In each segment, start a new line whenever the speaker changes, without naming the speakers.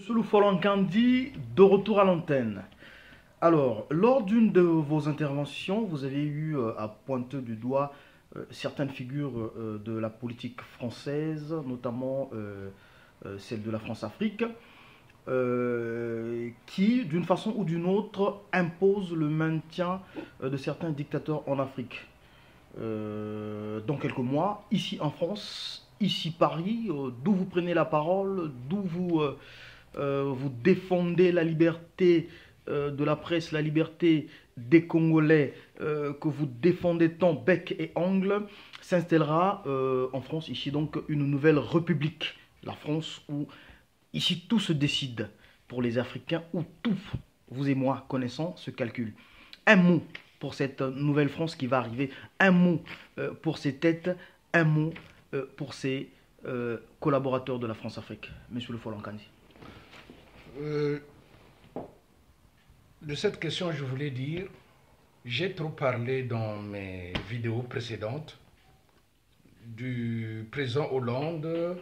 Monsieur Lufolo-Nkandi, de retour à l'antenne. Alors, lors d'une de vos interventions, vous avez eu à pointer du doigt certaines figures de la politique française, notamment celle de la France-Afrique, qui, d'une façon ou d'une autre, imposent le maintien de certains dictateurs en Afrique. Dans quelques mois, ici en France, ici Paris, d'où vous prenez la parole, d'où vous défendez la liberté de la presse, la liberté des Congolais, que vous défendez tant bec et ongle, s'installera en France, ici donc une nouvelle république, la France, où ici tout se décide pour les Africains, où tout, vous et moi connaissons, se calcule. Un mot pour cette nouvelle France qui va arriver, un mot pour ses têtes, un mot pour ses collaborateurs de la France-Afrique. Monsieur Lufolo-Nkandi.
De cette question, je voulais dire, j'ai trop parlé dans mes vidéos précédentes du président Hollande,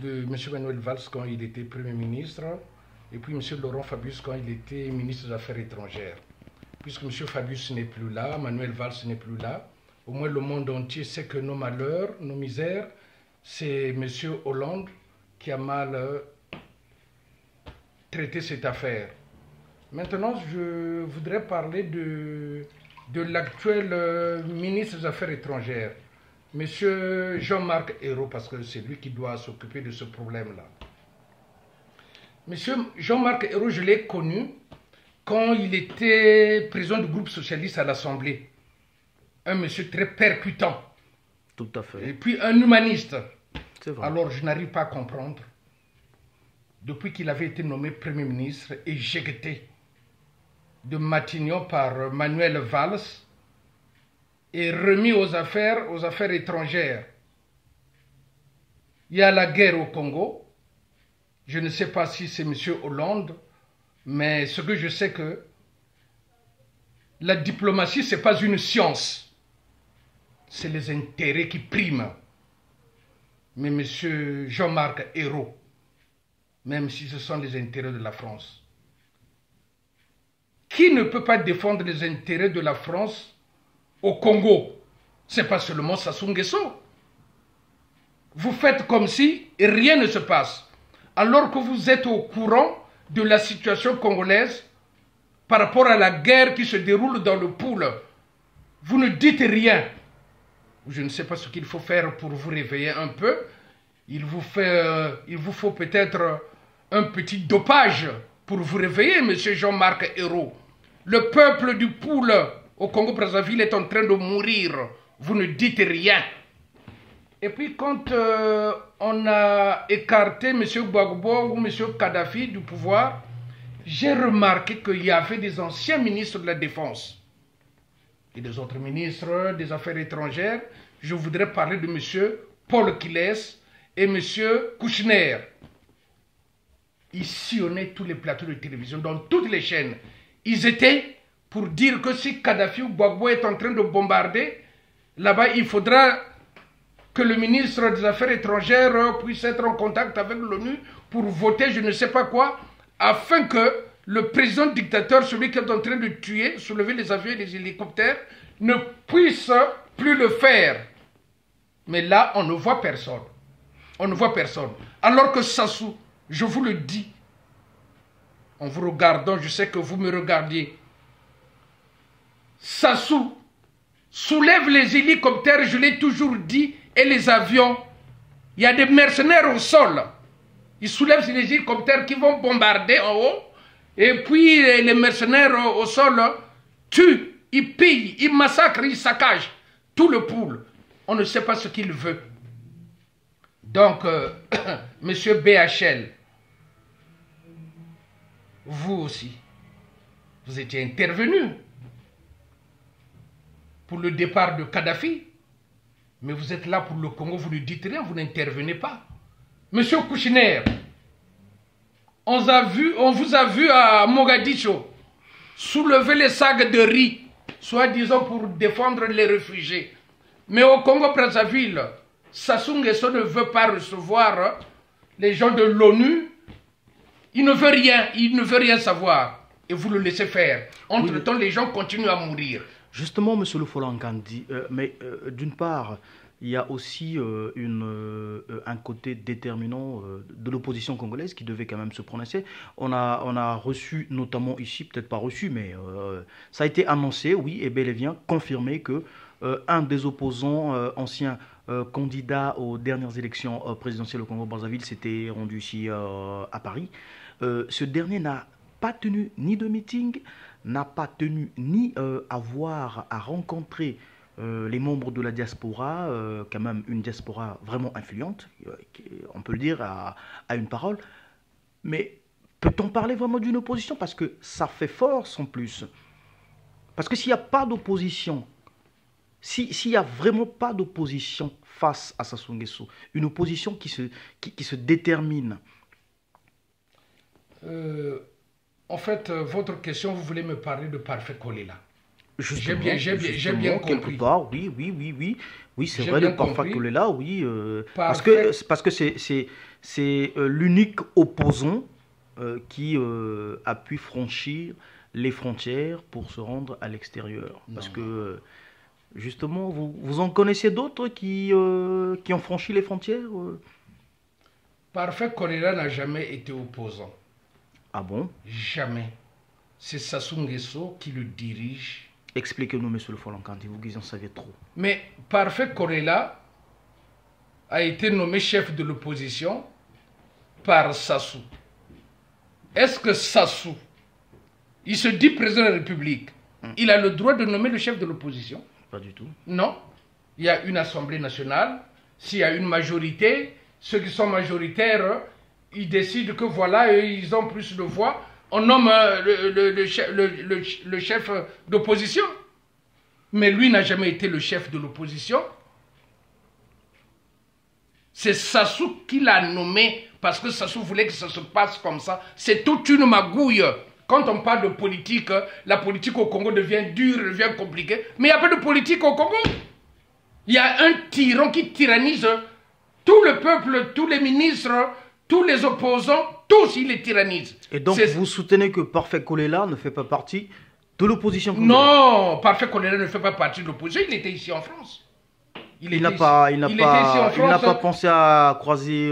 de M. Manuel Valls quand il était Premier ministre, et puis M. Laurent Fabius quand il était ministre des Affaires étrangères. Puisque M. Fabius n'est plus là, Manuel Valls n'est plus là, au moins le monde entier sait que nos malheurs, nos misères, c'est M. Hollande qui a mal traité cette affaire. Maintenant, je voudrais parler de l'actuel ministre des Affaires étrangères, M. Jean-Marc Ayrault, parce que c'est lui qui doit s'occuper de ce problème-là. M. Jean-Marc Ayrault, je l'ai connu quand il était président du groupe socialiste à l'Assemblée. Un monsieur très percutant.
Tout à fait.
Et puis un humaniste.
C'est vrai.
Alors, je n'arrive pas à comprendre. Depuis qu'il avait été nommé Premier ministre, éjecté de Matignon par Manuel Valls et remis aux affaires étrangères. Il y a la guerre au Congo. Je ne sais pas si c'est M. Hollande, mais ce que je sais que la diplomatie, ce n'est pas une science. C'est les intérêts qui priment. Mais M. Jean-Marc Ayrault, même si ce sont les intérêts de la France, qui ne peut pas défendre les intérêts de la France au Congo? Ce n'est pas seulement Sassou Nguesso. Vous faites comme si rien ne se passe, alors que vous êtes au courant de la situation congolaise par rapport à la guerre qui se déroule dans le Poul. Vous ne dites rien. Je ne sais pas ce qu'il faut faire pour vous réveiller un peu. Il vous faut peut-être un petit dopage pour vous réveiller, M. Jean-Marc Ayrault. Le peuple du Poul au Congo-Brazzaville est en train de mourir. Vous ne dites rien. Et puis quand on a écarté M. Gbagbo ou M. Kadhafi du pouvoir, j'ai remarqué qu'il y avait des anciens ministres de la Défense et des autres ministres des Affaires étrangères. Je voudrais parler de M. Paul Kilès et M. Kouchner. Ils sillonnaient tous les plateaux de télévision, dans toutes les chaînes. Ils étaient pour dire que si Kadhafi ou Gbagbo est en train de bombarder, là-bas, il faudra que le ministre des Affaires étrangères puisse être en contact avec l'ONU pour voter je ne sais pas quoi, afin que le président dictateur, celui qui est en train de tuer, soulever les avions et les hélicoptères, ne puisse plus le faire. Mais là, on ne voit personne. On ne voit personne. Alors que Sassou, je vous le dis, en vous regardant, je sais que vous me regardiez, Sassou soulève les hélicoptères, je l'ai toujours dit, et les avions. Il y a des mercenaires au sol. Ils soulèvent les hélicoptères qui vont bombarder en haut, et puis les mercenaires au sol tuent, ils pillent, ils massacrent, ils saccagent tout le Poul. On ne sait pas ce qu'il veut. Donc, monsieur BHL, vous aussi, vous étiez intervenu pour le départ de Kadhafi, mais vous êtes là pour le Congo, vous ne dites rien, vous n'intervenez pas. Monsieur Kouchner, on vous a vu à Mogadiscio soulever les sacs de riz, soi-disant pour défendre les réfugiés. Mais au Congo-Brazzaville, Sassou Nguesso ne veut pas recevoir les gens de l'ONU. Il ne veut rien savoir. Et vous le laissez faire. Entre-temps, les gens continuent à mourir.
Justement, M. Le Folangandi, d'une part, il y a aussi un côté déterminant de l'opposition congolaise qui devait quand même se prononcer. On a reçu, notamment ici, peut-être pas reçu, mais ça a été annoncé, oui, et bel et bien confirmé que un des opposants anciens candidats aux dernières élections présidentielles au Congo-Brazzaville s'était rendu ici à Paris. Ce dernier n'a pas tenu ni de meeting, n'a pas tenu ni à rencontrer les membres de la diaspora, quand même une diaspora vraiment influente, on peut le dire à une parole. Mais peut-on parler vraiment d'une opposition? Parce que ça fait force en plus. Parce que s'il n'y a pas d'opposition, s'il n'y a vraiment pas d'opposition face à Sassou Nguesso, une opposition qui se détermine.
En fait, votre question, vous voulez me parler de Parfait Kolela. J'ai bien compris.
Part, oui, c'est vrai, de Parfait Kolela, oui. Parce que c'est l'unique opposant qui a pu franchir les frontières pour se rendre à l'extérieur. Parce que, justement, vous en connaissez d'autres qui ont franchi les frontières
Parfait Kolela n'a jamais été opposant.
Ah bon?
Jamais. C'est Sassou Nguesso qui le dirige.
Expliquez-nous, M. Le Folangandi, vous qui en savez trop.
Mais Parfait Kolela a été nommé chef de l'opposition par Sassou. Est-ce que Sassou, il se dit président de la République, il a le droit de nommer le chef de l'opposition?
Pas du tout.
Non. Il y a une Assemblée nationale. S'il y a une majorité, ceux qui sont majoritaires, ils décident que voilà, ils ont plus de voix. On nomme le chef d'opposition. Mais lui n'a jamais été le chef de l'opposition. C'est Sassou qui l'a nommé parce que Sassou voulait que ça se passe comme ça. C'est toute une magouille. Quand on parle de politique, la politique au Congo devient dure, devient compliquée. Mais il n'y a pas de politique au Congo. Il y a un tyran qui tyrannise tout le peuple, tous les ministres, tous les opposants, tous il les tyrannise.
Et donc vous soutenez que Parfait Kolela ne fait pas partie de l'opposition congolaise?
Non, Parfait Kolela ne fait pas partie de l'opposition, il était ici en France.
Il n'a pas pensé à croiser...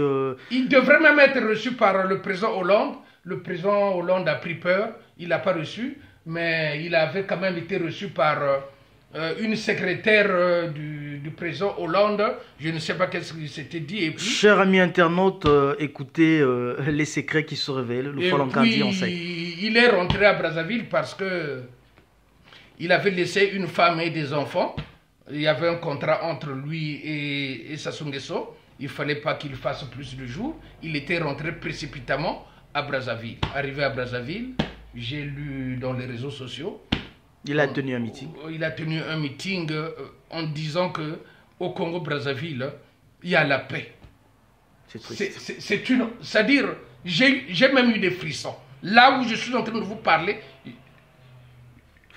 Il devrait même être reçu par le président Hollande. Le président Hollande a pris peur, il n'a pas reçu, mais il avait quand même été reçu par une secrétaire du président Hollande. Je ne sais pas qu'est-ce qu'il s'était dit. Et puis,
chers amis internautes, écoutez les secrets qui se révèlent. Le Folangandi, on sait.
Il est rentré à Brazzaville parce que il avait laissé une femme et des enfants. Il y avait un contrat entre lui et Sassou Nguesso. Il ne fallait pas qu'il fasse plus de jours. Il était rentré précipitamment à Brazzaville. Arrivé à Brazzaville, j'ai lu dans les réseaux sociaux.
Il a tenu un meeting.
Il a tenu un meeting en disant que au Congo-Brazzaville, il y a la paix.
C'est triste.
C'est-à-dire, j'ai même eu des frissons. Là où je suis en train de vous parler,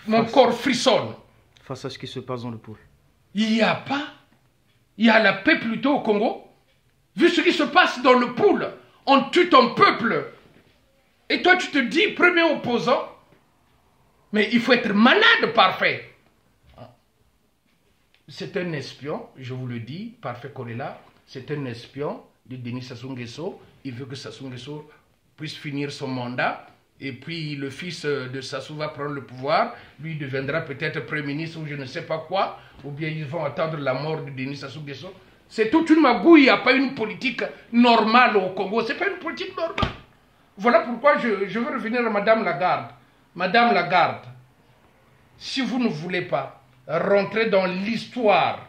mon corps frissonne.
Face à ce qui se passe dans le pôle.
Il y a la paix plutôt au Congo. Vu ce qui se passe dans le pôle, on tue ton peuple. Et toi, tu te dis premier opposant. Mais il faut être malade, Parfait. C'est un espion, je vous le dis, Parfait Kolela. C'est un espion de Denis Sassou Nguesso. Il veut que Sassou Nguesso puisse finir son mandat. Et puis le fils de Sassou va prendre le pouvoir. Lui deviendra peut-être Premier ministre ou je ne sais pas quoi. Ou bien ils vont attendre la mort de Denis Sassou Nguesso. C'est toute une magouille. Il n'y a pas une politique normale au Congo. Ce n'est pas une politique normale. Voilà pourquoi je veux revenir à Madame Lagarde. Madame Lagarde, si vous ne voulez pas rentrer dans l'histoire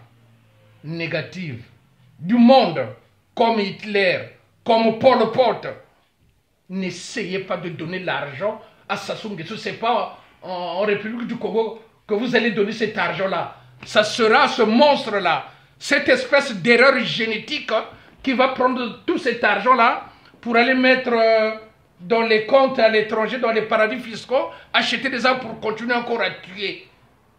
négative du monde comme Hitler, comme Pol Pot, n'essayez pas de donner l'argent à Sassou Nguesso. Ce n'est pas en République du Congo que vous allez donner cet argent-là. Ça sera ce monstre-là, cette espèce d'erreur génétique qui va prendre tout cet argent-là pour aller mettre dans les comptes à l'étranger, dans les paradis fiscaux, acheter des armes pour continuer encore à tuer.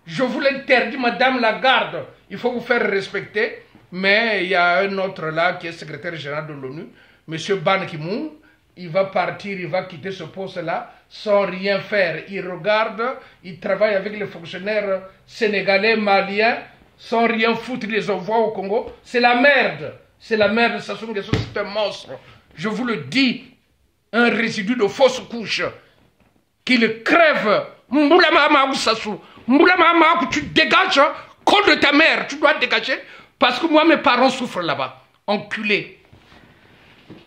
Je vous l'interdis, Madame Lagarde. Il faut vous faire respecter. Mais il y a un autre là qui est secrétaire général de l'ONU, M. Ban Ki-moon. il va partir, il va quitter ce poste-là sans rien faire. Il regarde, il travaille avec les fonctionnaires sénégalais, maliens, sans rien foutre, il les envoie au Congo. C'est la merde. C'est la merde, Sassou Nguesso, c'est un monstre. Je vous le dis, un résidu de fausse couche. Qu'il crève. Mboulama ou Sassou. Mboulama, tu dégages, col de ta mère, tu dois dégager. Parce que moi, mes parents souffrent là-bas. Enculé.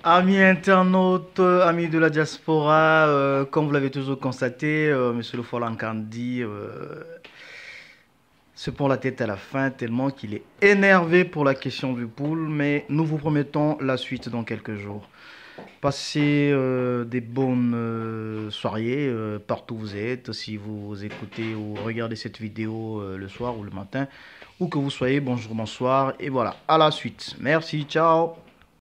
Amis internautes, amis de la diaspora, comme vous l'avez toujours constaté, Monsieur Le Folankandi se prend la tête à la fin tellement qu'il est énervé pour la question du pool, mais nous vous promettons la suite dans quelques jours. Passez des bonnes soirées partout où vous êtes, si vous écoutez ou regardez cette vidéo le soir ou le matin, où que vous soyez, bonjour, bonsoir, et voilà, à la suite. Merci, ciao.